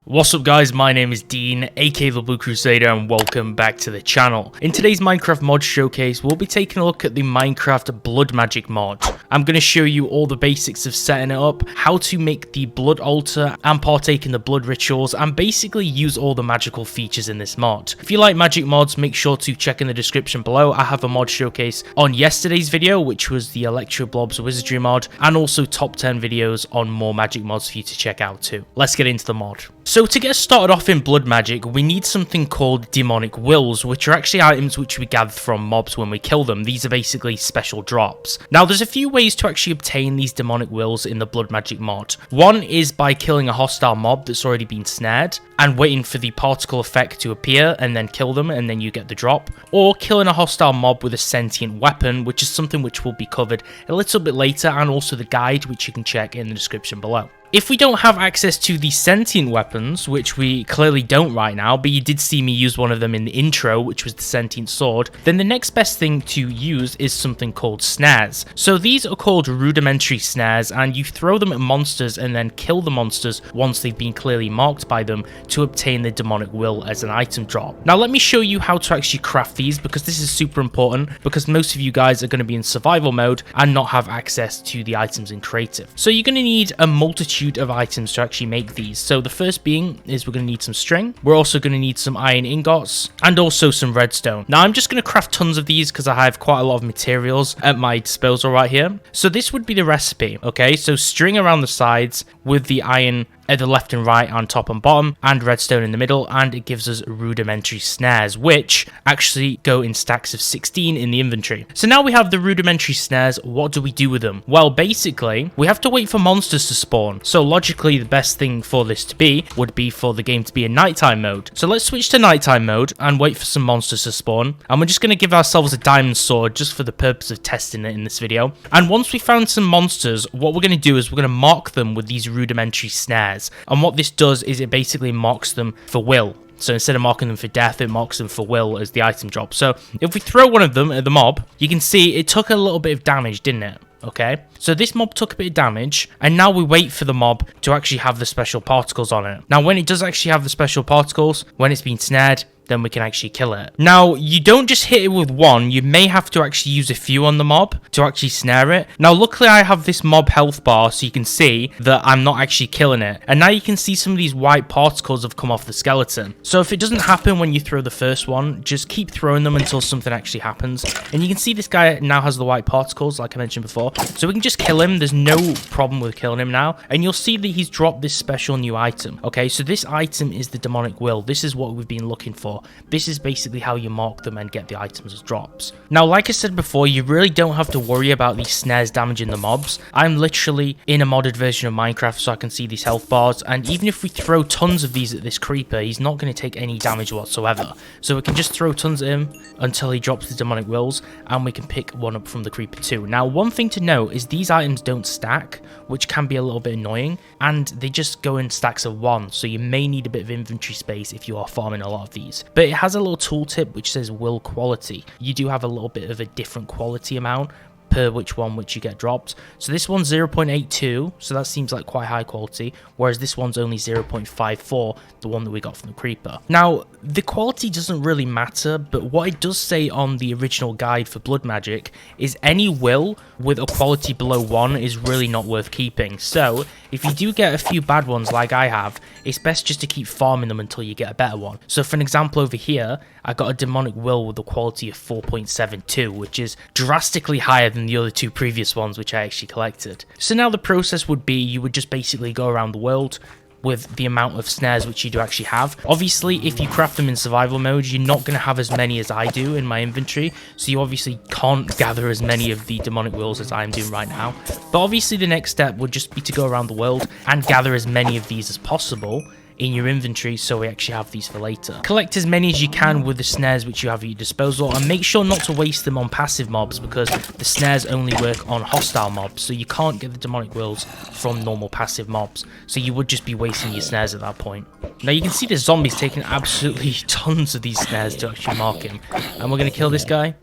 What's up guys, my name is Dean, aka the Blue Crusader, and welcome back to the channel. In today's Minecraft mod showcase, we'll be taking a look at the Minecraft Blood Magic mod. I'm going to show you all the basics of setting it up, how to make the blood altar and partake in the blood rituals, and basically use all the magical features in this mod. If you like magic mods, make sure to check in the description below. I have a mod showcase on yesterday's video, which was the Electro Blobs Wizardry mod, and also top 10 videos on more magic mods for you to check out too. Let's get into the mod. So to get started off in Blood Magic, we need something called Demonic Wills, which are actually items which we gather from mobs when we kill them. These are basically special drops. Now there's a few ways to actually obtain these Demonic Wills in the Blood Magic mod. One is by killing a hostile mob that's already been snared and waiting for the particle effect to appear and then kill them and then you get the drop. Or killing a hostile mob with a sentient weapon, which is something which will be covered a little bit later, and also the guide which you can check in the description below. If we don't have access to the sentient weapons, which we clearly don't right now, but you did see me use one of them in the intro, which was the Sentient Sword, then the next best thing to use is something called snares. So these are called rudimentary snares, and you throw them at monsters and then kill the monsters once they've been clearly marked by them to obtain the Demonic Will as an item drop. Now let me show you how to actually craft these, because this is super important, because most of you guys are going to be in survival mode and not have access to the items in creative. So you're going to need a multitude of items to actually make these. So the first being is we're going to need some string. We're also going to need some iron ingots and also some redstone. Now I'm just going to craft tons of these because I have quite a lot of materials at my disposal right here. So this would be the recipe. Okay, so string around the sides with the iron at the left and right on top and bottom, and redstone in the middle, and it gives us rudimentary snares, which actually go in stacks of 16 in the inventory. So now we have the rudimentary snares. What do we do with them? Well, basically we have to wait for monsters to spawn. So logically the best thing for this to be would be for the game to be in nighttime mode. So let's switch to nighttime mode and wait for some monsters to spawn, and we're just going to give ourselves a diamond sword just for the purpose of testing it in this video. And once we found some monsters, what we're going to do is we're going to mark them with these rudimentary snares. And what this does is it basically marks them for will. So instead of marking them for death, it marks them for will as the item drop. So if we throw one of them at the mob, you can see it took a little bit of damage, didn't it? Okay, so this mob took a bit of damage, and now we wait for the mob to actually have the special particles on it. Now when it does actually have the special particles, when it's been snared, then we can actually kill it. Now, you don't just hit it with one, you may have to actually use a few on the mob to actually snare it. Now, luckily I have this mob health bar, so you can see that I'm not actually killing it. And now you can see some of these white particles have come off the skeleton. So if it doesn't happen when you throw the first one, just keep throwing them until something actually happens. And you can see this guy now has the white particles, like I mentioned before. So we can just kill him, there's no problem with killing him now. And you'll see that he's dropped this special new item. Okay, so this item is the Demonic Will. This is what we've been looking for. This is basically how you mark them and get the items as drops. Now, like I said before, you really don't have to worry about these snares damaging the mobs. I'm literally in a modded version of Minecraft, so I can see these health bars, and even if we throw tons of these at this creeper, he's not going to take any damage whatsoever. So we can just throw tons at him until he drops the Demonic Wills, and we can pick one up from the creeper too. Now, one thing to note is these items don't stack, which can be a little bit annoying, and they just go in stacks of one, so you may need a bit of inventory space if you are farming a lot of these. But it has a little tooltip which says will quality. You do have a little bit of a different quality amount per which one which you get dropped. So this one's 0.82, so that seems like quite high quality, whereas this one's only 0.54, the one that we got from the creeper. Now, the quality doesn't really matter, but what it does say on the original guide for Blood Magic is any will with a quality below 1 is really not worth keeping. So if you do get a few bad ones like I have, it's best just to keep farming them until you get a better one. So for an example over here, I got a Demonic Will with a quality of 4.72, which is drastically higher than the other two previous ones which I actually collected. So now the process would be you would just basically go around the world with the amount of snares which you do actually have. Obviously, if you craft them in survival mode, you're not going to have as many as I do in my inventory, so you obviously can't gather as many of the Demonic Wills as I'm doing right now. But obviously the next step would just be to go around the world and gather as many of these as possible in your inventory, so we actually have these for later. Collect as many as you can with the snares which you have at your disposal, and make sure not to waste them on passive mobs, because the snares only work on hostile mobs, so you can't get the Demonic Wills from normal passive mobs, so you would just be wasting your snares at that point. Now you can see the zombies taking absolutely tons of these snares to actually mark him, and we're going to kill this guy,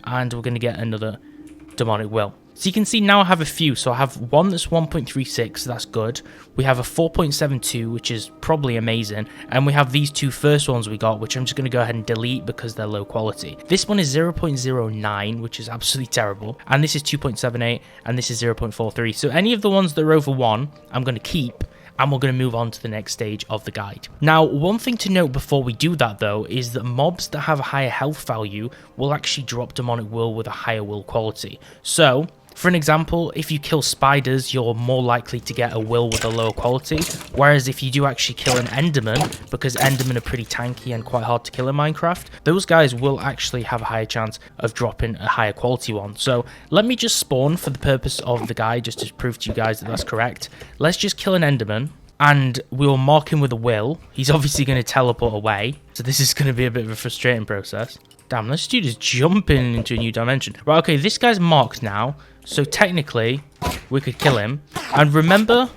and we're going to get another Demonic Will. So you can see now I have a few. So I have one that's 1.36, that's good. We have a 4.72, which is probably amazing. And we have these two first ones we got, which I'm just going to go ahead and delete because they're low quality. This one is 0.09, which is absolutely terrible. And this is 2.78, and this is 0.43. So any of the ones that are over 1, I'm going to keep. And we're going to move on to the next stage of the guide. Now, one thing to note before we do that though, is that mobs that have a higher health value will actually drop demonic will with a higher will quality. So, for an example, if you kill spiders, you're more likely to get a will with a lower quality, whereas if you do actually kill an enderman, because endermen are pretty tanky and quite hard to kill in Minecraft, those guys will actually have a higher chance of dropping a higher quality one. So let me just spawn for the purpose of the guide, just to prove to you guys that that's correct. Let's just kill an enderman, and we'll mark him with a will. He's obviously going to teleport away, so this is going to be a bit of a frustrating process. Damn, this dude is jumping into a new dimension. Right, okay, this guy's marked now, so technically we could kill him. And remember,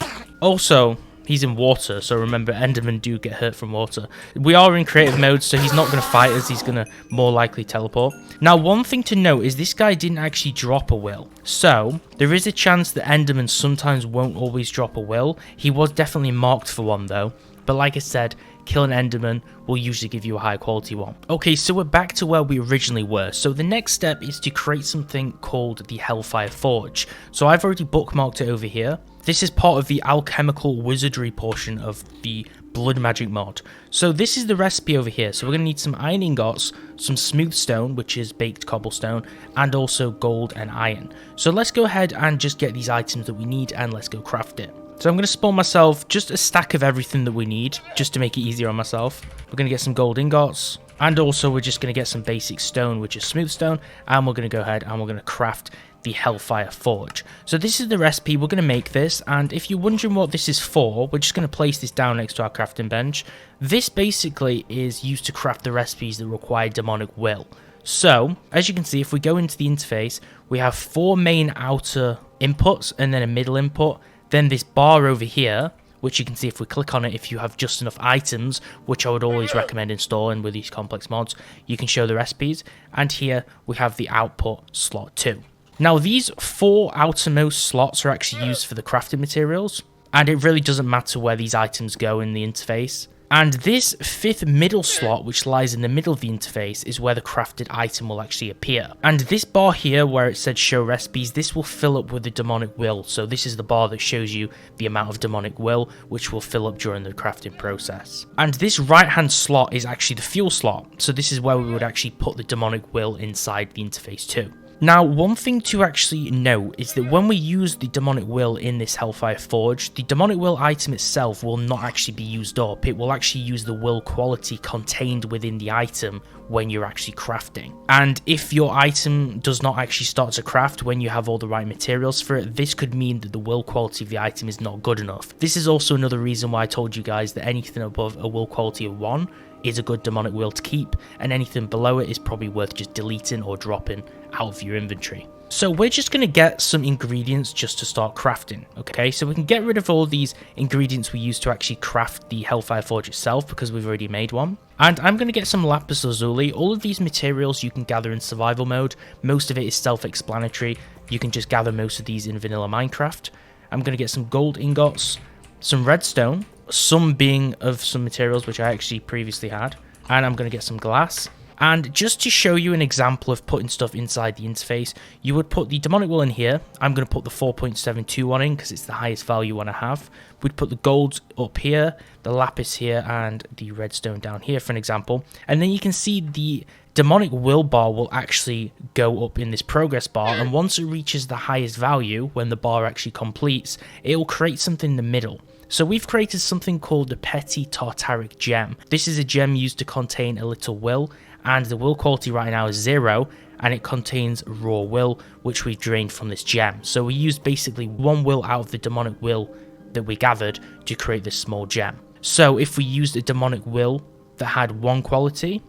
also, he's in water, so remember, endermen do get hurt from water. We are in creative mode, so he's not going to fight us, he's going to more likely teleport. Now, one thing to note is this guy didn't actually drop a will. So, there is a chance that endermen sometimes won't always drop a will. He was definitely marked for one, though. But like I said, kill an enderman will usually give you a high quality one. Okay, so we're back to where we originally were. So the next step is to create something called the Hellfire Forge. So I've already bookmarked it over here. This is part of the alchemical wizardry portion of the Blood Magic mod. So this is the recipe over here. So we're going to need some iron ingots, some smooth stone, which is baked cobblestone, and also gold and iron. So let's go ahead and just get these items that we need, and let's go craft it. So I'm going to spawn myself just a stack of everything that we need, just to make it easier on myself. We're going to get some gold ingots, and also we're just going to get some basic stone, which is smooth stone, and we're going to go ahead and we're going to craft the Hellfire Forge. So this is the recipe, we're going to make this, and if you're wondering what this is for, we're just going to place this down next to our crafting bench. This basically is used to craft the recipes that require demonic will. So, as you can see, if we go into the interface, we have 4 main outer inputs, and then a middle input. Then this bar over here, which you can see if we click on it, if you have just enough items, which I would always recommend installing with these complex mods, you can show the recipes. And here we have the output slot 2. Now these 4 outermost slots are actually used for the crafting materials, and it really doesn't matter where these items go in the interface. And this 5th middle slot, which lies in the middle of the interface, is where the crafted item will actually appear. And this bar here, where it said show recipes, this will fill up with the demonic will. So this is the bar that shows you the amount of demonic will, which will fill up during the crafting process. And this right-hand slot is actually the fuel slot. So this is where we would actually put the demonic will inside the interface too. Now, one thing to actually note is that when we use the Demonic Will in this Hellfire Forge, the Demonic Will item itself will not actually be used up. It will actually use the will quality contained within the item when you're actually crafting. And if your item does not actually start to craft when you have all the right materials for it, this could mean that the will quality of the item is not good enough. This is also another reason why I told you guys that anything above a will quality of 1 is a good demonic will to keep, and anything below it is probably worth just deleting or dropping out of your inventory. So we're just going to get some ingredients just to start crafting, okay? So we can get rid of all these ingredients we use to actually craft the Hellfire Forge itself, because we've already made one. And I'm going to get some lapis lazuli. All of these materials you can gather in survival mode. Most of it is self-explanatory. You can just gather most of these in vanilla Minecraft. I'm going to get some gold ingots, some redstone, some being of some materials which I actually previously had, and I'm going to get some glass. And just to show you an example of putting stuff inside the interface, you would put the demonic will in here. I'm going to put the 4.72 one in because it's the highest value one I have. We'd put the gold up here, the lapis here, and the redstone down here for an example. And then you can see the demonic will bar will actually go up in this progress bar, and once it reaches the highest value, when the bar actually completes, it will create something in the middle. So we've created something called the Petty Tartaric Gem. This is a gem used to contain a little will, and the will quality right now is 0, and it contains raw will, which we drained from this gem. So we used basically 1 will out of the demonic will that we gathered to create this small gem. So if we used a demonic will that had 1 quality,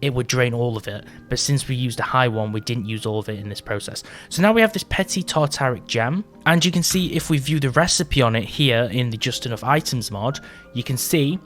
it would drain all of it, but since we used a high one, we didn't use all of it in this process. So now we have this Petty Tartaric Gem, and you can see if we view the recipe on it here in the Just Enough Items mod, you can see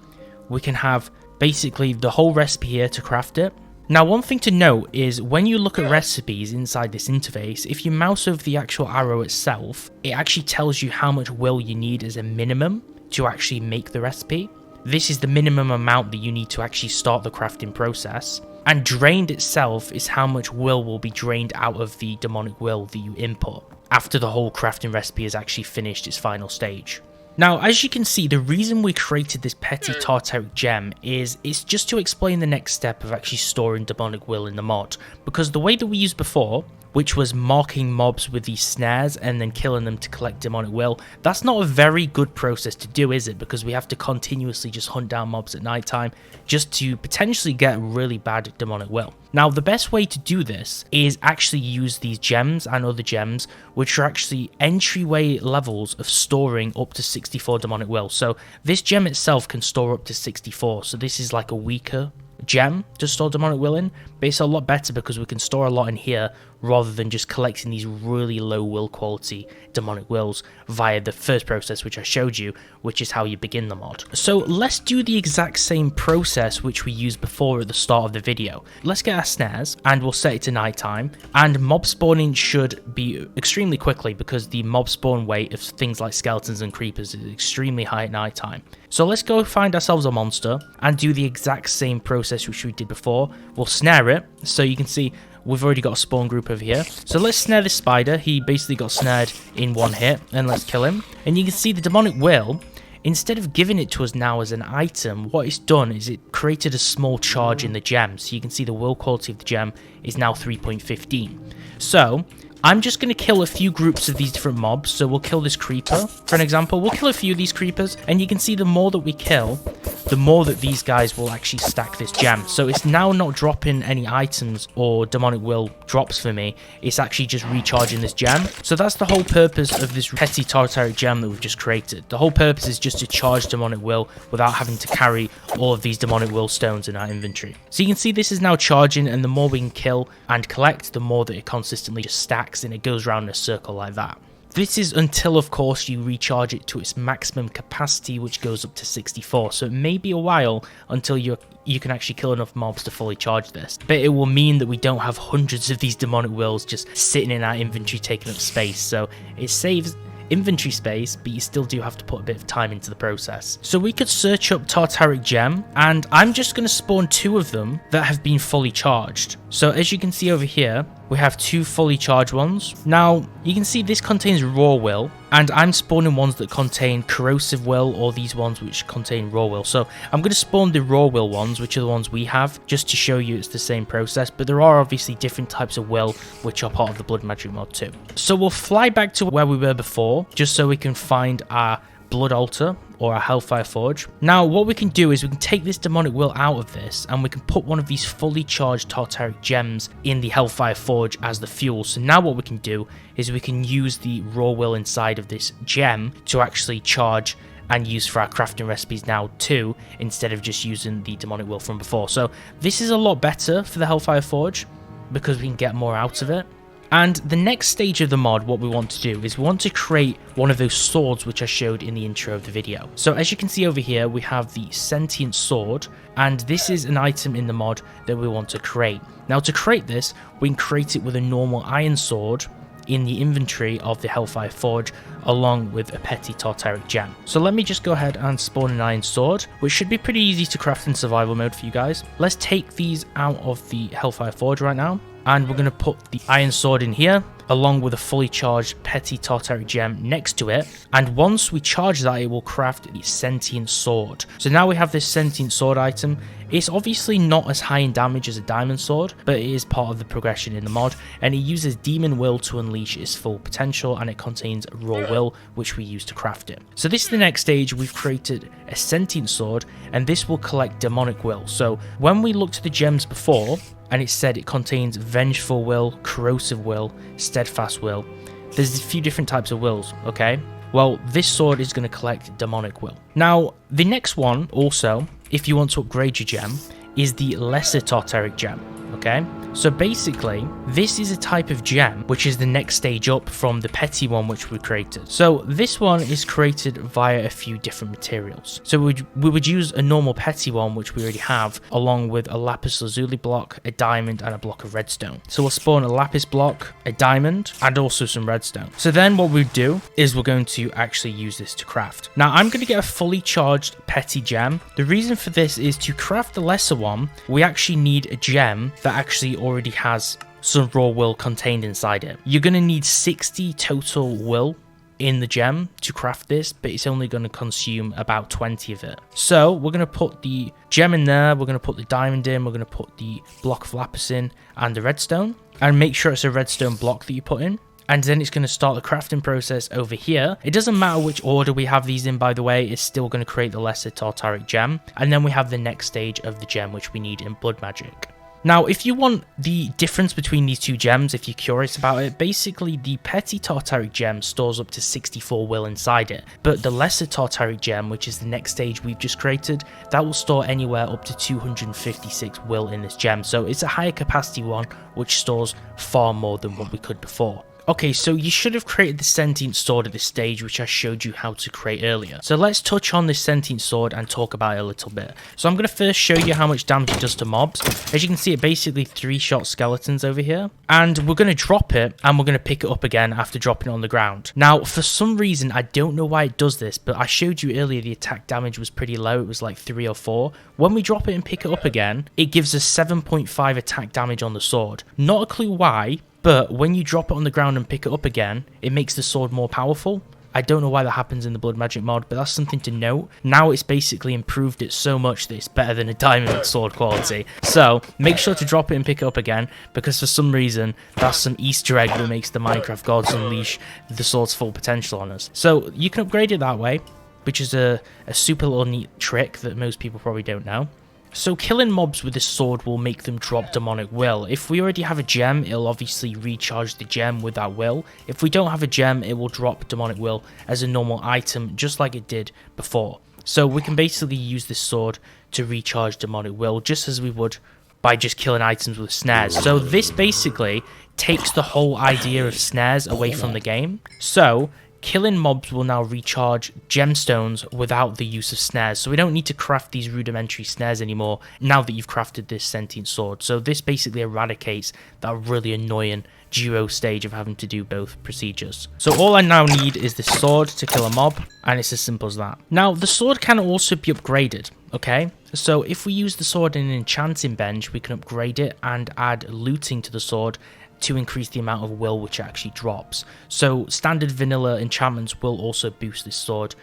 we can have basically the whole recipe here to craft it. Now, one thing to note is when you look at recipes inside this interface, if you mouse over the actual arrow itself, it actually tells you how much will you need as a minimum to actually make the recipe. This is the minimum amount that you need to actually start the crafting process. And drained itself is how much will be drained out of the demonic will that you input after the whole crafting recipe has actually finished its final stage. Now, as you can see, the reason we created this petty Tartaric Gem is it's just to explain the next step of actually storing demonic will in the mod, because the way that we used before, which was marking mobs with these snares and then killing them to collect demonic will, that's not a very good process to do, is it? Because we have to continuously just hunt down mobs at nighttime just to potentially get really bad demonic will. Now, the best way to do this is actually use these gems and other gems, which are actually entryway levels of storing up to 64 demonic will. So this gem itself can store up to 64, so this is like a weaker gem to store demonic will in, but it's a lot better because we can store a lot in here rather than just collecting these really low will quality demonic wills via the first process which I showed you, which is how you begin the mod. So let's do the exact same process which we used before at the start of the video. Let's get our snares and we'll set it to nighttime, and mob spawning should be extremely quickly because the mob spawn rate of things like skeletons and creepers is extremely high at nighttime. So let's go find ourselves a monster and do the exact same process which we did before. We'll snare it, so you can see we've already got a spawn group over here. So let's snare this spider. He basically got snared in one hit, and let's kill him. And you can see the demonic will, instead of giving it to us now as an item, what it's done is it created a small charge in the gem. So you can see the will quality of the gem is now 3.15. So I'm just going to kill a few groups of these different mobs. So we'll kill this creeper, for an example. We'll kill a few of these creepers, and you can see the more that we kill, the more that these guys will actually stack this gem. So it's now not dropping any items or demonic will drops for me. It's actually just recharging this gem. So that's the whole purpose of this petty Tartaric Gem that we've just created. The whole purpose is just to charge demonic will without having to carry all of these demonic will stones in our inventory. So you can see this is now charging, and the more we can kill and collect, the more that it consistently just stacks, and it goes around in a circle like that. This is until, of course, you recharge it to its maximum capacity, which goes up to 64. So it may be a while until you can actually kill enough mobs to fully charge this. But it will mean that we don't have hundreds of these demonic wills just sitting in our inventory taking up space. So it saves inventory space, but you still do have to put a bit of time into the process. So we could search up Tartaric Gem, and I'm just going to spawn 2 of them that have been fully charged. So as you can see over here, we have 2 fully charged ones. Now, you can see this contains raw will, and I'm spawning ones that contain corrosive will, or these ones which contain raw will. So I'm going to spawn the raw will ones, which are the ones we have, just to show you it's the same process, but there are obviously different types of will which are part of the Blood Magic mod too. So we'll fly back to where we were before, just so we can find our blood altar or a Hellfire Forge. Now what we can do is we can take this demonic will out of this, and we can put one of these fully charged Tartaric gems in the Hellfire Forge as the fuel. So now what we can do is we can use the raw will inside of this gem to actually charge and use for our crafting recipes now too, instead of just using the demonic will from before. So this is a lot better for the Hellfire Forge because we can get more out of it. And the next stage of the mod, what we want to do is we want to create one of those swords which I showed in the intro of the video. So as you can see over here, we have the Sentient Sword, and this is an item in the mod that we want to create. Now to create this, we can create it with a normal iron sword in the inventory of the Hellfire Forge, along with a petty Tartaric Gem. So let me just go ahead and spawn an iron sword, which should be pretty easy to craft in survival mode for you guys. Let's take these out of the Hellfire Forge right now, and we're going to put the iron sword in here along with a fully charged petty Tartaric Gem next to it, and once we charge that, it will craft the Sentient Sword. So now we have this Sentient Sword item. It's obviously not as high in damage as a diamond sword, but it is part of the progression in the mod, and it uses demon will to unleash its full potential, and it contains raw will, which we use to craft it. So this is the next stage. We've created a Sentient Sword, and this will collect demonic will. So when we looked at the gems before, and it said it contains vengeful will, corrosive will, steadfast will, there's a few different types of wills, okay? Well, this sword is going to collect demonic will. Now, the next one also, if you want to upgrade your gem, is the lesser Tartaric Gem. Okay, so basically this is a type of gem which is the next stage up from the petty one which we created. So this one is created via a few different materials. So we would use a normal petty one which we already have, along with a lapis lazuli block, a diamond, and a block of redstone. So we'll spawn a lapis block, a diamond, and also some redstone. So then what we do is we're going to actually use this to craft. Now I'm going to get a fully charged petty gem. The reason for this is to craft the lesser one, we actually need a gem that actually already has some raw will contained inside it. You're going to need 60 total will in the gem to craft this, but it's only going to consume about 20 of it. So we're going to put the gem in there, we're going to put the diamond in, we're going to put the block of lapis in, and the redstone, and make sure it's a redstone block that you put in. And then it's going to start the crafting process over here. It doesn't matter which order we have these in, by the way, it's still going to create the lesser Tartaric gem. And then we have the next stage of the gem, which we need in Blood Magic. Now, if you want the difference between these two gems, if you're curious about it, basically the petty Tartaric gem stores up to 64 will inside it, but the lesser Tartaric gem, which is the next stage we've just created, that will store anywhere up to 256 will in this gem. So it's a higher capacity one, which stores far more than what we could before. Okay, so you should have created the Sentient Sword at this stage, which I showed you how to create earlier. So let's touch on this Sentient Sword and talk about it a little bit. So I'm going to first show you how much damage it does to mobs. As you can see, it basically 3-shot skeletons over here. And we're going to drop it, and we're going to pick it up again after dropping it on the ground. Now, for some reason, I don't know why it does this, but I showed you earlier the attack damage was pretty low. It was like 3 or 4. When we drop it and pick it up again, it gives us 7.5 attack damage on the sword. Not a clue why, but when you drop it on the ground and pick it up again, it makes the sword more powerful. I don't know why that happens in the Blood Magic mod, but that's something to note. Now it's basically improved it so much that it's better than a diamond sword quality. So make sure to drop it and pick it up again, because for some reason that's some Easter egg that makes the Minecraft gods unleash the sword's full potential on us. So you can upgrade it that way, which is a super little neat trick that most people probably don't know. So killing mobs with this sword will make them drop demonic will. If we already have a gem, it'll obviously recharge the gem with that will. If we don't have a gem, it will drop demonic will as a normal item, just like it did before. So we can basically use this sword to recharge demonic will, just as we would by just killing items with snares. So this basically takes the whole idea of snares away from the game. So killing mobs will now recharge gemstones without the use of snares, so we don't need to craft these rudimentary snares anymore now that you've crafted this Sentient Sword. So this basically eradicates that really annoying duo stage of having to do both procedures. So all I now need is this sword to kill a mob, and it's as simple as that. Now the sword can also be upgraded, okay? So if we use the sword in an enchanting bench, we can upgrade it and add looting to the sword to increase the amount of will which actually drops. So standard vanilla enchantments will also boost this sword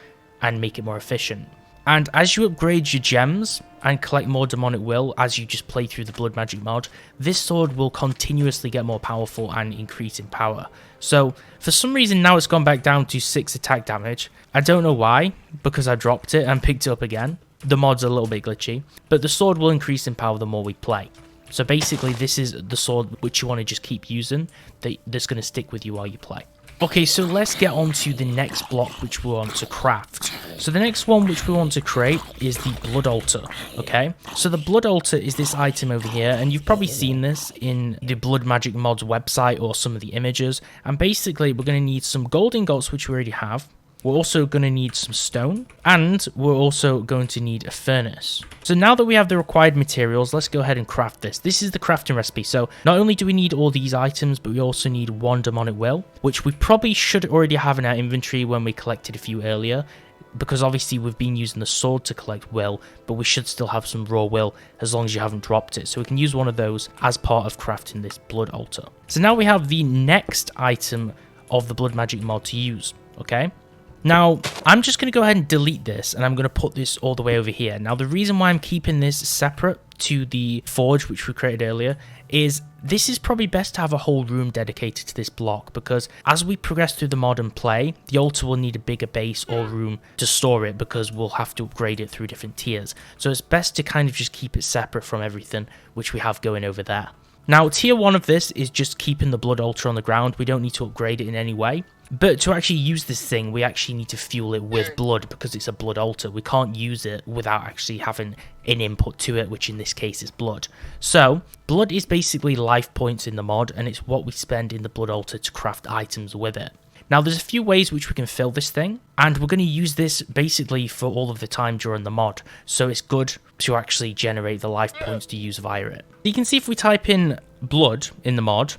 and make it more efficient. And as you upgrade your gems and collect more demonic will as you just play through the Blood Magic mod, this sword will continuously get more powerful and increase in power. So for some reason now it's gone back down to 6 attack damage. I don't know why, because I dropped it and picked it up again. The mod's a little bit glitchy, but the sword will increase in power the more we play. So basically this is the sword which you want to just keep using, that's going to stick with you while you play. Okay, so let's get on to the next block which we want to craft. So the next one which we want to create is the Blood Altar, okay? So the Blood Altar is this item over here, and you've probably seen this in the Blood Magic mod's website or some of the images. And basically we're going to need some gold ingots, which we already have. We're also going to need some stone, and we're also going to need a furnace. So now that we have the required materials, let's go ahead and craft this. This is the crafting recipe. So not only do we need all these items, but we also need 1 demonic will, which we probably should already have in our inventory when we collected a few earlier, because obviously we've been using the sword to collect will, but we should still have some raw will as long as you haven't dropped it. So we can use one of those as part of crafting this Blood Altar. So now we have the next item of the Blood Magic mod to use, okay? Now, I'm just going to go ahead and delete this, and I'm going to put this all the way over here. Now, the reason why I'm keeping this separate to the forge, which we created earlier, is this is probably best to have a whole room dedicated to this block, because as we progress through the mod and play, the altar will need a bigger base or room to store it, because we'll have to upgrade it through different tiers. So it's best to kind of just keep it separate from everything which we have going over there. Now, tier 1 of this is just keeping the blood altar on the ground. We don't need to upgrade it in any way. But to actually use this thing, we actually need to fuel it with blood because it's a blood altar. We can't use it without actually having an input to it, which in this case is blood. So, blood is basically life points in the mod, and it's what we spend in the blood altar to craft items with it. Now, there's a few ways which we can fill this thing, and we're going to use this basically for all of the time during the mod. So it's good to actually generate the life points to use via it. You can see if we type in blood in the mod,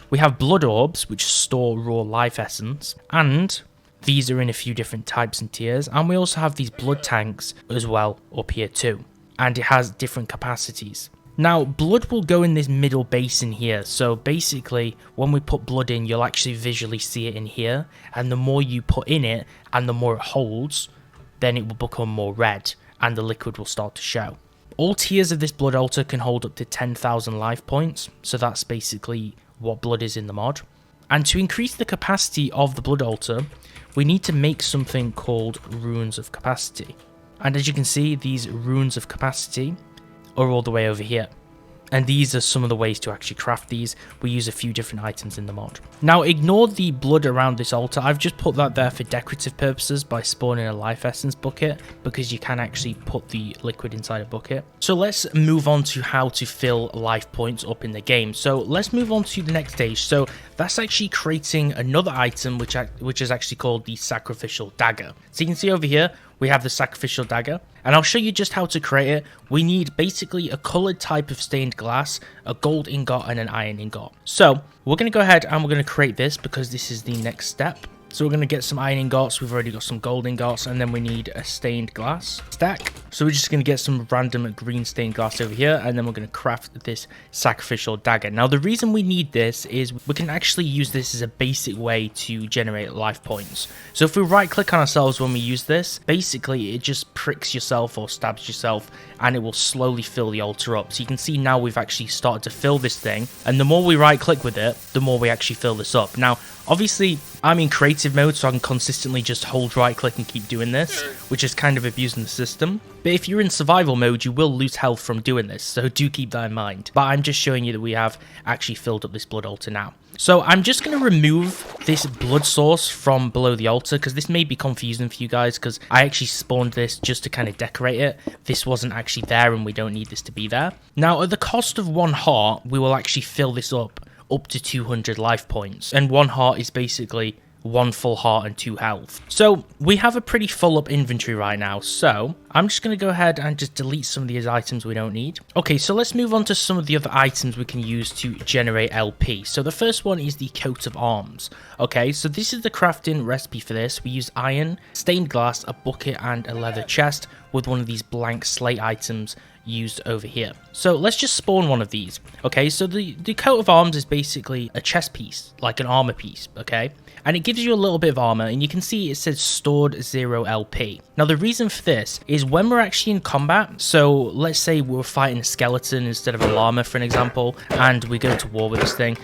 we have blood orbs, which store raw life essence, and these are in a few different types and tiers, and we also have these blood tanks as well up here too, and it has different capacities. Now, blood will go in this middle basin here, so basically when we put blood in, you'll actually visually see it in here, and the more you put in it and the more it holds, then it will become more red and the liquid will start to show. All tiers of this blood altar can hold up to 10,000 life points, so that's basically what blood is in the mod. And to increase the capacity of the blood altar, we need to make something called runes of capacity. And as you can see, these runes of capacity are all the way over here. And these are some of the ways to actually craft these. We use a few different items in the mod. Now, ignore the blood around this altar. I've just put that there for decorative purposes by spawning a life essence bucket, because you can actually put the liquid inside a bucket. So let's move on to how to fill life points up in the game. So let's move on to the next stage. So that's actually creating another item which is actually called the Sacrificial Dagger. So you can see over here, we have the Sacrificial Dagger, and I'll show you just how to create it. We need basically a colored type of stained glass, a gold ingot, and an iron ingot. So we're going to go ahead and we're going to create this because this is the next step. So we're going to get some iron ingots, we've already got some gold ingots, and then we need a stained glass stack. So we're just going to get some random green stained glass over here, and then we're going to craft this Sacrificial Dagger. Now, the reason we need this is we can actually use this as a basic way to generate life points. So if we right click on ourselves when we use this, basically it just pricks yourself or stabs yourself, and it will slowly fill the altar up. So you can see now we've actually started to fill this thing, and the more we right click with it, the more we actually fill this up. Now, obviously, I'm in creative mode, so I can consistently just hold right click and keep doing this, which is kind of abusing the system. But if you're in survival mode, you will lose health from doing this, so do keep that in mind. But I'm just showing you that we have actually filled up this blood altar now. So I'm just going to remove this blood source from below the altar, because this may be confusing for you guys, because I actually spawned this just to kind of decorate it. This wasn't actually there, and we don't need this to be there. Now, at the cost of 1 heart, we will actually fill this up to 200 life points, and 1 heart is basically 1 full heart and 2 health. So we have a pretty full up inventory right now, so I'm just going to go ahead and just delete some of these items we don't need. Okay, so let's move on to some of the other items we can use to generate LP. So the first one is the coat of arms. Okay, so this is the crafting recipe for this. We use iron, stained glass, a bucket, and a leather chest with one of these blank slate items used over here. So let's just spawn one of these. Okay, so the coat of arms is basically a chest piece, like an armor piece, okay? And it gives you a little bit of armor, and you can see it says stored 0 LP. Now, the reason for this is when we're actually in combat, so let's say we're fighting a skeleton instead of a llama, for an example, and we go to war with this thing.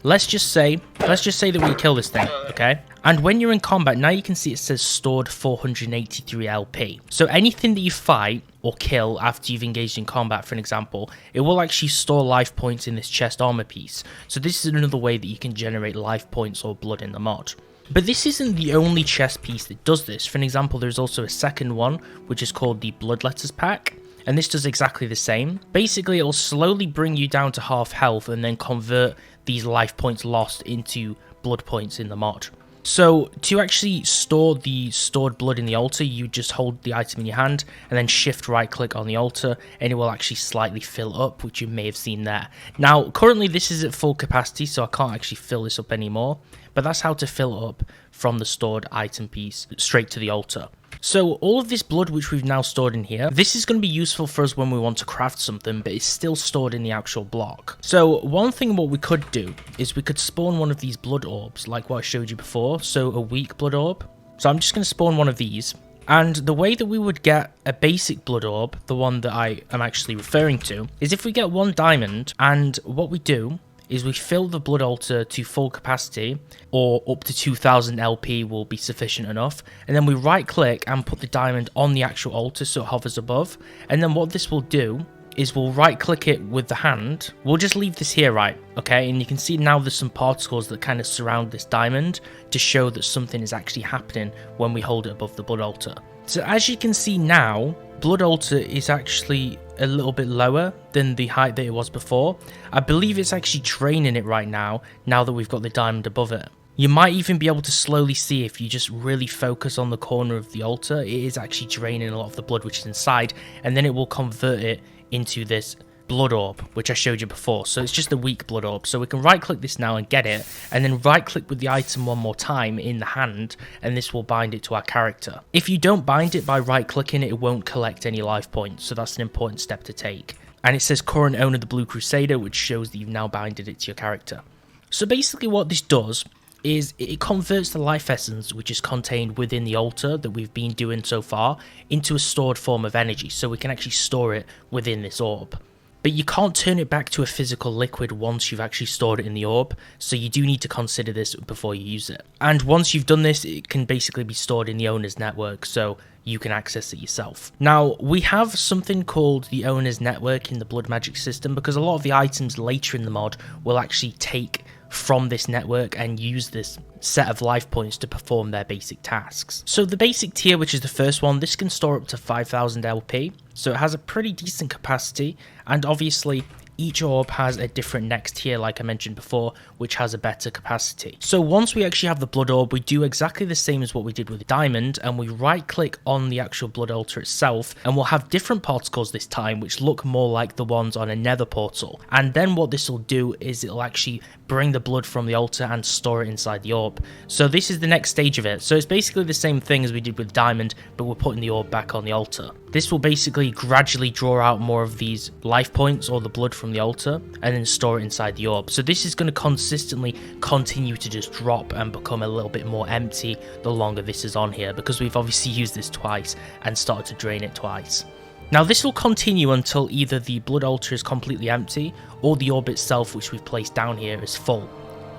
Let's just say that we kill this thing, okay? And when you're in combat, now you can see it says stored 483 LP. So anything that you fight or kill after you've engaged in combat, for an example, it will actually store life points in this chest armor piece. So this is another way that you can generate life points or blood in the mod. But this isn't the only chest piece that does this. For an example, there's also a second one, which is called the Blood Letters Pack. And this does exactly the same. Basically, it will slowly bring you down to half health and then convert these life points lost into blood points in the mod. So to actually store the stored blood in the altar, you just hold the item in your hand and then shift right click on the altar, and it will actually slightly fill up, which you may have seen there. Now, currently this is at full capacity, so I can't actually fill this up anymore, but that's how to fill up from the stored item piece straight to the altar. So all of this blood which we've now stored in here, this is going to be useful for us when we want to craft something, but it's still stored in the actual block. So one thing what we could do is we could spawn one of these blood orbs, like what I showed you before, so a weak blood orb. So I'm just going to spawn one of these, and the way that we would get a basic blood orb, the one that I am actually referring to, is if we get 1 diamond, and what we do is we fill the blood altar to full capacity, or up to 2000 LP will be sufficient enough, and then we right click and put the diamond on the actual altar so it hovers above, and then what this will do is we'll right click it with the hand. We'll just leave this here, right? Okay, and you can see now there's some particles that kind of surround this diamond to show that something is actually happening when we hold it above the blood altar. So as you can see now, blood altar is actually a little bit lower than the height that it was before. I believe it's actually draining it right now that we've got the diamond above it. You might even be able to slowly see if you just really focus on the corner of the altar, it is actually draining a lot of the blood which is inside, and then it will convert it into this blood orb, which I showed you before. So it's just a weak blood orb. So we can right click this now and get it, and then right click with the item one more time in the hand, and this will bind it to our character. If you don't bind it by right clicking, it won't collect any life points, so that's an important step to take. And it says current owner the Blue Crusader, which shows that you've now binded it to your character. So basically what this does is it converts the life essence which is contained within the altar that we've been doing so far into a stored form of energy, so we can actually store it within this orb. But you can't turn it back to a physical liquid once you've actually stored it in the orb, so you do need to consider this before you use it. And once you've done this, it can basically be stored in the owner's network, so you can access it yourself. Now, we have something called the owner's network in the Blood Magic system, because a lot of the items later in the mod will actually take from this network and use this set of life points to perform their basic tasks. So the basic tier, which is the first one, this can store up to 5000 LP, so it has a pretty decent capacity, and obviously each orb has a different next tier, like I mentioned before, which has a better capacity. So once we actually have the blood orb, we do exactly the same as what we did with the diamond, and we right click on the actual blood altar itself, and we'll have different particles this time which look more like the ones on a nether portal. And then what this will do is it'll actually bring the blood from the altar and store it inside the orb. So this is the next stage of it. So it's basically the same thing as we did with diamond, but we're putting the orb back on the altar. This will basically gradually draw out more of these life points or the blood from the altar and then store it inside the orb. So this is going to consistently continue to just drop and become a little bit more empty the longer this is on here, because we've obviously used this twice and started to drain it twice. Now this will continue until either the blood altar is completely empty or the orb itself, which we've placed down here, is full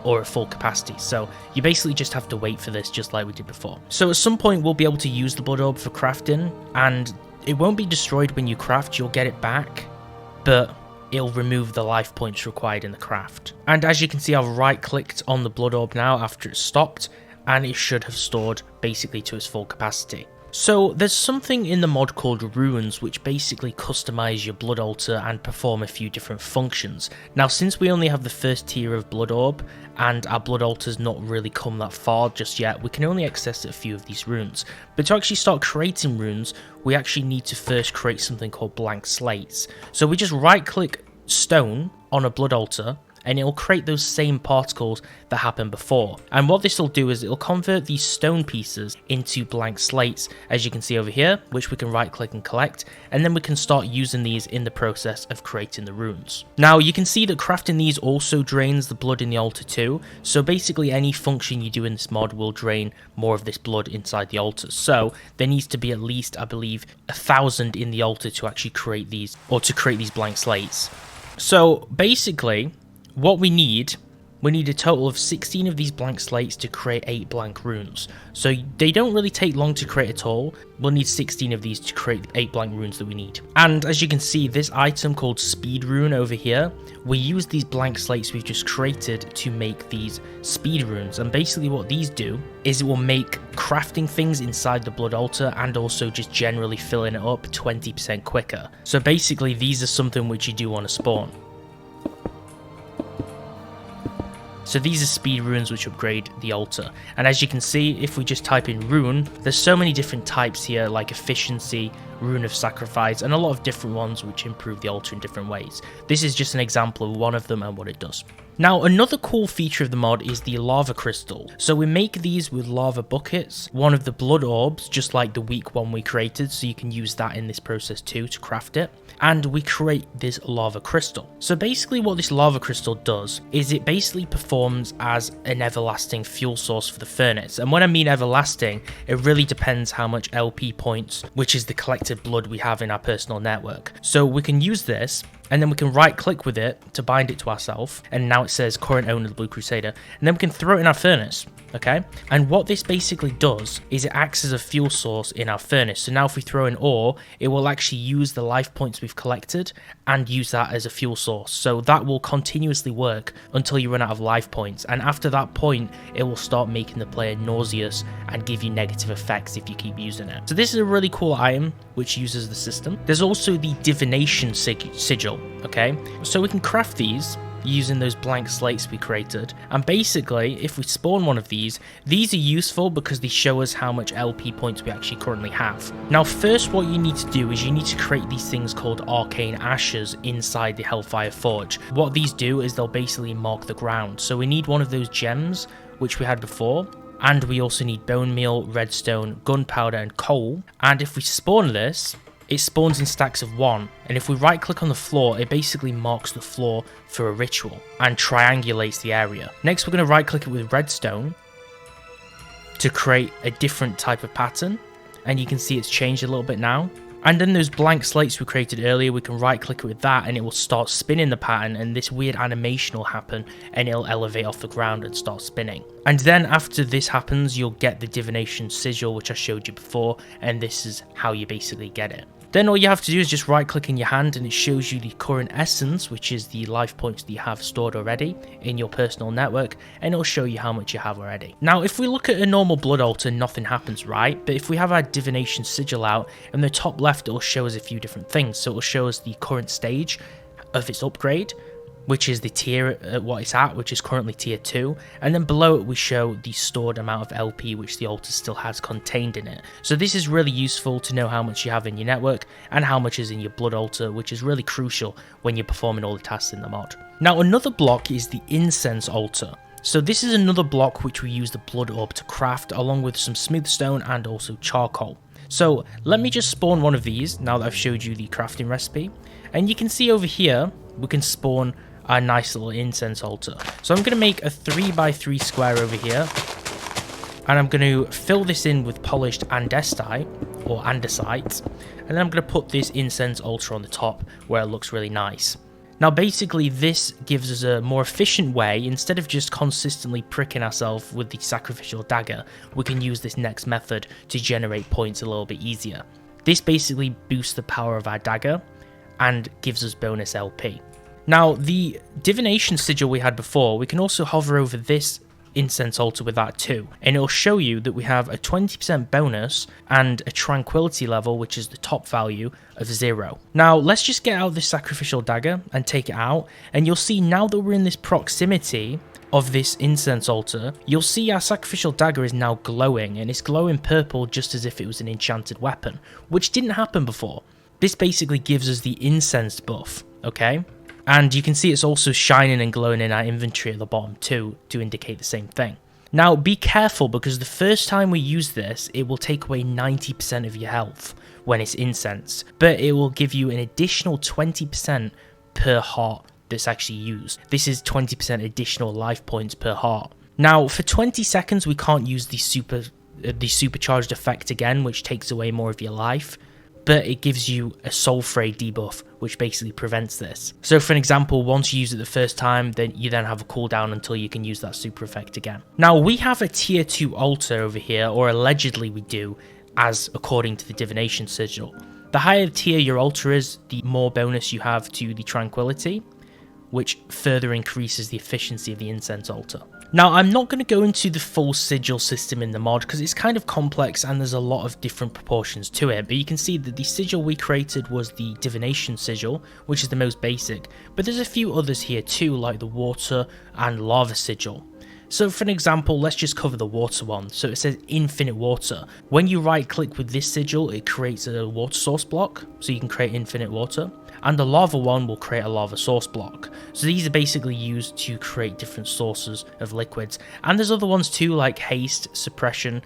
or at full capacity. So you basically just have to wait for this, just like we did before. So at some point we'll be able to use the blood orb for crafting, and it won't be destroyed when you craft, you'll get it back, but it'll remove the life points required in the craft. And as you can see, I've right clicked on the blood orb now after it's stopped, and it should have stored basically to its full capacity. So there's something in the mod called runes which basically customize your blood altar and perform a few different functions. Now since we only have the first tier of blood orb and our blood altar's not really come that far just yet, we can only access a few of these runes. But to actually start creating runes, we actually need to first create something called blank slates. So we just right click stone on a blood altar, and it'll create those same particles that happened before. And what this will do is it'll convert these stone pieces into blank slates, as you can see over here, which we can right click and collect, and then we can start using these in the process of creating the runes. Now you can see that crafting these also drains the blood in the altar too, so basically any function you do in this mod will drain more of this blood inside the altar. So there needs to be at least, I believe, 1000 in the altar to actually create these, or to create these blank slates. So basically, what we need a total of 16 of these blank slates to create 8 blank runes. So they don't really take long to create at all. We'll need 16 of these to create 8 blank runes that we need. And as you can see, this item called speed rune over here, we use these blank slates we've just created to make these speed runes. And basically what these do is it will make crafting things inside the blood altar and also just generally filling it up 20% quicker. So basically these are something which you do want to spawn. So these are speed runes which upgrade the altar. And as you can see, if we just type in rune, there's so many different types here, like efficiency, rune of sacrifice, and a lot of different ones which improve the altar in different ways. This is just an example of one of them and what it does. Now, another cool feature of the mod is the lava crystal. So we make these with lava buckets, one of the blood orbs, just like the weak one we created, so you can use that in this process too to craft it. And we create this lava crystal. So basically what this lava crystal does is it basically performs as an everlasting fuel source for the furnace. And when I mean everlasting, it really depends how much LP points, which is the collected blood we have in our personal network. So we can use this and then we can right click with it to bind it to ourselves, and now it says current owner of the Blue Crusader, and then we can throw it in our furnace. Okay, and what this basically does is it acts as a fuel source in our furnace. So now if we throw in ore, it will actually use the life points we've collected and use that as a fuel source. So that will continuously work until you run out of life points, and after that point it will start making the player nauseous and give you negative effects if you keep using it. So this is a really cool item which uses the system. There's also the Divination Sigil. Okay, so we can craft these using those blank slates we created, and basically if we spawn one of these are useful because they show us how much LP points we actually currently have. Now first, what you need to do is you need to create these things called arcane ashes inside the Hellfire Forge. What these do is they'll basically mark the ground, so we need one of those gems which we had before, and we also need bone meal, redstone, gunpowder and coal. And if we spawn this, it spawns in stacks of 1, and if we right click on the floor, it basically marks the floor for a ritual and triangulates the area. Next, we're going to right click it with redstone to create a different type of pattern, and you can see it's changed a little bit now. And then those blank slates we created earlier, we can right click it with that and it will start spinning the pattern, and this weird animation will happen and it'll elevate off the ground and start spinning. And then after this happens, you'll get the Divination Sigil which I showed you before, and this is how you basically get it. Then all you have to do is just right click in your hand and it shows you the current essence, which is the life points that you have stored already in your personal network, and it'll show you how much you have already. Now if we look at a normal blood altar, nothing happens, right? But if we have our Divination Sigil out, in the top left it'll show us a few different things. So it'll show us the current stage of its upgrade, which is the tier at what it's at, which is currently tier 2, and then below it we show the stored amount of LP which the altar still has contained in it. So this is really useful to know how much you have in your network and how much is in your blood altar, which is really crucial when you're performing all the tasks in the mod. Now another block is the Incense Altar. So this is another block which we use the blood orb to craft, along with some smooth stone and also charcoal. So let me just spawn one of these now that I've showed you the crafting recipe, and you can see over here we can spawn a nice little incense altar. So I'm going to make a 3x3 square over here, and I'm going to fill this in with polished andesite or andesite, and then I'm going to put this incense altar on the top where it looks really nice. Now basically this gives us a more efficient way. Instead of just consistently pricking ourselves with the Sacrificial Dagger, we can use this next method to generate points a little bit easier. This basically boosts the power of our dagger and gives us bonus LP. Now, the Divination Sigil we had before, we can also hover over this incense altar with that too, and it'll show you that we have a 20% bonus and a tranquility level, which is the top value, of 0. Now, let's just get out this Sacrificial Dagger and take it out, and you'll see now that we're in this proximity of this incense altar, you'll see our Sacrificial Dagger is now glowing, and it's glowing purple just as if it was an enchanted weapon, which didn't happen before. This basically gives us the incense buff, okay? And you can see it's also shining and glowing in our inventory at the bottom too, to indicate the same thing. Now be careful, because the first time we use this, it will take away 90% of your health when it's incense, but it will give you an additional 20% per heart that's actually used. This is 20% additional life points per heart. Now for 20 seconds we can't use the supercharged effect again, which takes away more of your life, but it gives you a soul fray debuff, which basically prevents this. So for an example, once you use it the first time, then you have a cooldown until you can use that super effect again. Now we have a tier 2 altar over here, or allegedly we do, as according to the Divination Sigil. The higher tier your altar is, the more bonus you have to the tranquility, which further increases the efficiency of the incense altar. Now, I'm not going to go into the full sigil system in the mod because it's kind of complex and there's a lot of different proportions to it, but you can see that the sigil we created was the Divination Sigil, which is the most basic, but there's a few others here too, like the Water and Lava Sigil. So for an example, let's just cover the water one. So it says infinite water. When you right click with this sigil, it creates a water source block, so you can create infinite water. And the lava one will create a lava source block. So these are basically used to create different sources of liquids. And there's other ones too, like haste, suppression,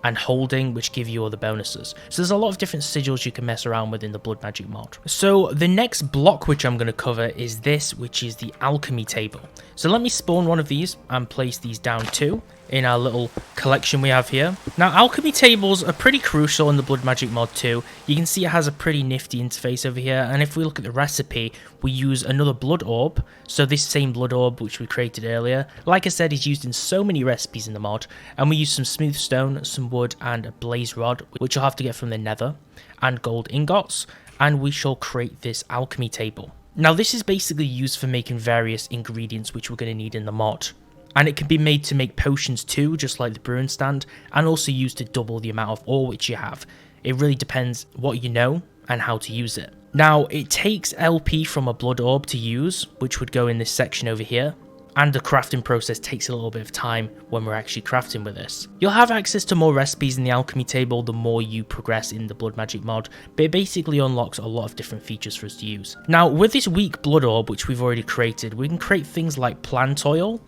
and holding, which give you other bonuses. So there's a lot of different sigils you can mess around with in the Blood Magic mod. So the next block which I'm going to cover is this, which is the Alchemy Table. So let me spawn one of these and place these down too in our little collection we have here. Now, alchemy tables are pretty crucial in the Blood Magic mod too. You can see it has a pretty nifty interface over here, and if we look at the recipe, we use another blood orb. So this same blood orb which we created earlier, like I said, is used in so many recipes in the mod, and we use some smooth stone, some wood, and a blaze rod, which you'll have to get from the nether, and gold ingots, and we shall create this alchemy table. Now, this is basically used for making various ingredients which we're going to need in the mod. And it can be made to make potions too, just like the brewing stand, and also used to double the amount of ore which you have. It really depends what you know and how to use it. Now, it takes LP from a blood orb to use, which would go in this section over here. And the crafting process takes a little bit of time when we're actually crafting with this. You'll have access to more recipes in the alchemy table the more you progress in the Blood Magic mod, but it basically unlocks a lot of different features for us to use. Now, with this weak blood orb which we've already created, we can create things like plant oil,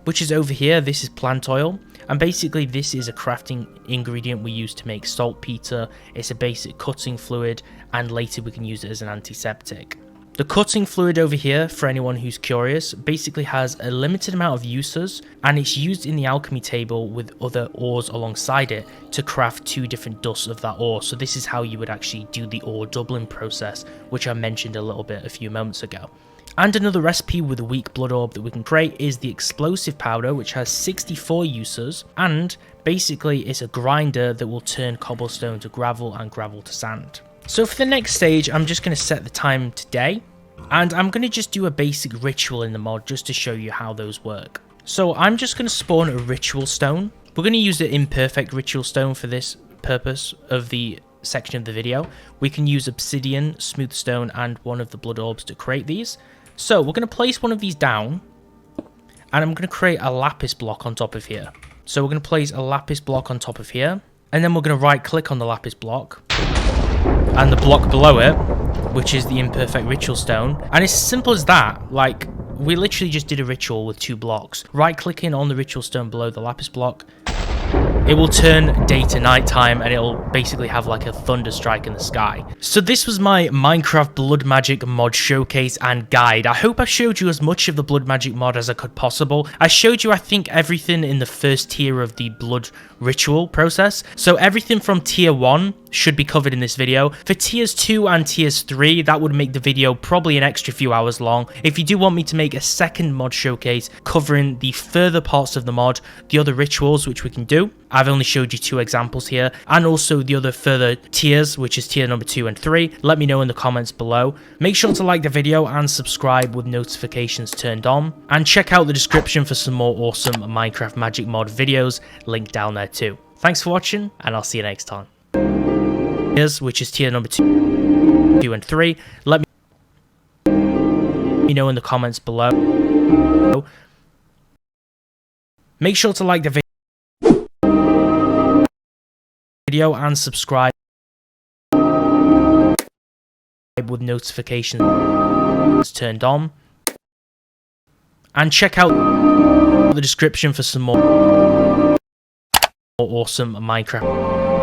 which is over here. This is plant oil, and basically this is a crafting ingredient we use to make saltpeter. It's a basic cutting fluid, and later we can use it as an antiseptic. The cutting fluid over here, for anyone who's curious, basically has a limited amount of uses, and it's used in the alchemy table with other ores alongside it to craft 2 different dusts of that ore. So this is how you would actually do the ore doubling process, which I mentioned a little bit a few moments ago. And another recipe with a weak blood orb that we can create is the explosive powder, which has 64 uses, and basically it's a grinder that will turn cobblestone to gravel and gravel to sand. So for the next stage, I'm just going to set the time to day, and I'm going to just do a basic ritual in the mod just to show you how those work. So I'm just going to spawn a ritual stone. We're going to use the imperfect ritual stone for this purpose of the section of the video. We can use obsidian, smooth stone, and one of the blood orbs to create these. So we're going to place one of these down, and I'm going to create a lapis block on top of here. So we're going to place a lapis block on top of here, and then we're going to right click on the lapis block and the block below it, which is the imperfect ritual stone. And it's as simple as that. Like, we literally just did a ritual with 2 blocks. Right clicking on the ritual stone below the lapis block, it will turn day to night time, and it'll basically have like a thunder strike in the sky. So this was my Minecraft Blood Magic mod showcase and guide. I hope I showed you as much of the Blood Magic mod as I could possible. I showed you, I think, everything in the first tier of the blood ritual process. So everything from tier 1 should be covered in this video. For tiers 2 and tiers 3, that would make the video probably an extra few hours long. If you do want me to make a second mod showcase covering the further parts of the mod, the other rituals which we can do, I've only showed you 2 examples here, and also the other further tiers, which is tier number 2 and 3. Let me know in the comments below. Make sure to like the video and subscribe with notifications turned on, and check out the description for some more awesome Minecraft Magic mod videos, linked down there too. Thanks for watching, and I'll see you next time. Which is tier number 2 and 3. Let me know in the comments below. Make sure to like the video and subscribe with notifications turned on, and check out the description for some more awesome Minecraft